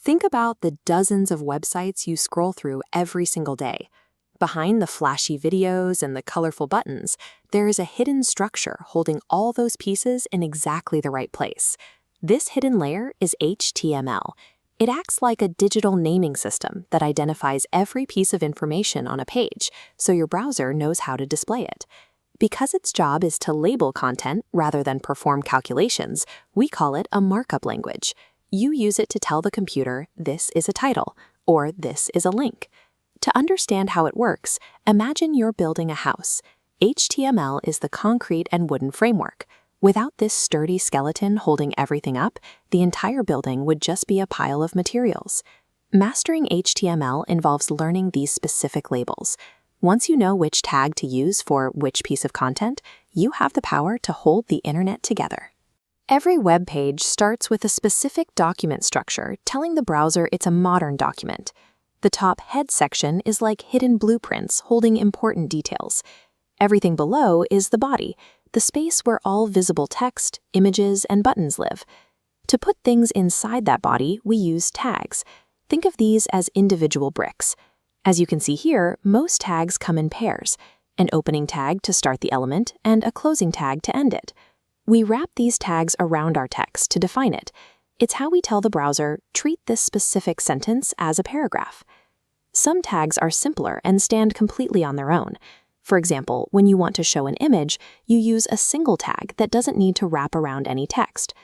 Think about the dozens of websites you scroll through every single day. Behind the flashy videos and the colorful buttons, there is a hidden structure holding all those pieces in exactly the right place. This hidden layer is HTML. It acts like a digital naming system that identifies every piece of information on a page, so your browser knows how to display it. Because its job is to label content rather than perform calculations, we call it a markup language. You use it to tell the computer, this is a title, or this is a link. To understand how it works, imagine you're building a house. HTML is the concrete and wooden framework. Without this sturdy skeleton holding everything up, the entire building would just be a pile of materials. Mastering HTML involves learning these specific labels. Once you know which tag to use for which piece of content, you have the power to hold the internet together. Every web page starts with a specific document structure telling the browser it's a modern document. The top head section is like hidden blueprints holding important details. Everything below is the body, the space where all visible text, images, and buttons live. To put things inside that body, we use tags. Think of these as individual bricks. As you can see here, most tags come in pairs, an opening tag to start the element and a closing tag to end it. We wrap these tags around our text to define it. It's how we tell the browser, treat this specific sentence as a paragraph. Some tags are simpler and stand completely on their own. For example, when you want to show an image, you use a single tag that doesn't need to wrap around any text.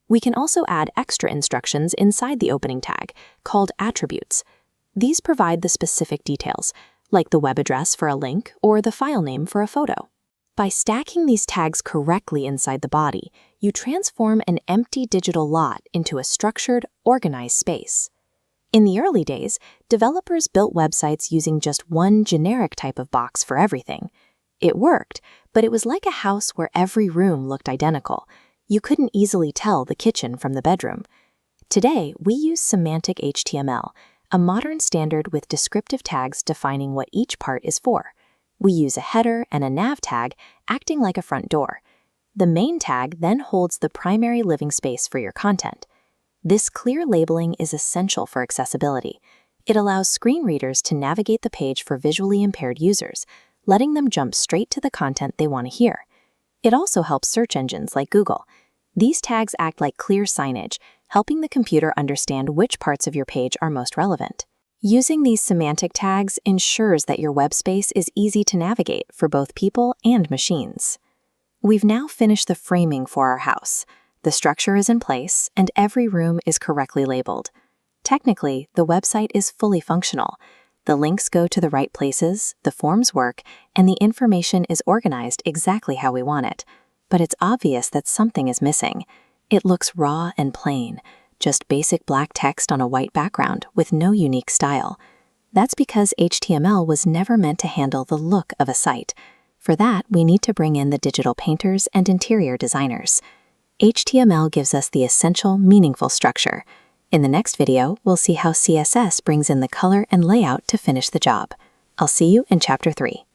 We can also add extra instructions inside the opening tag, called attributes. These provide the specific details, like the web address for a link or the file name for a photo. By stacking these tags correctly inside the body, you transform an empty digital lot into a structured, organized space. In the early days, developers built websites using just one generic type of box for everything. It worked, but it was like a house where every room looked identical. You couldn't easily tell the kitchen from the bedroom. Today, we use Semantic HTML, a modern standard with descriptive tags defining what each part is for. We use a header and a nav tag acting like a front door. The main tag then holds the primary living space for your content. This clear labeling is essential for accessibility. It allows screen readers to navigate the page for visually impaired users, letting them jump straight to the content they want to hear. It also helps search engines like Google. These tags act like clear signage, helping the computer understand which parts of your page are most relevant. Using these semantic tags ensures that your web space is easy to navigate for both people and machines. We've now finished the framing for our house. The structure is in place, and every room is correctly labeled. Technically, the website is fully functional. The links go to the right places, the forms work, and the information is organized exactly how we want it. But it's obvious that something is missing. It looks raw and plain. Just basic black text on a white background with no unique style. That's because HTML was never meant to handle the look of a site. For that, we need to bring in the digital painters and interior designers. HTML gives us the essential, meaningful structure. In the next video, we'll see how CSS brings in the color and layout to finish the job. I'll see you in Chapter 3.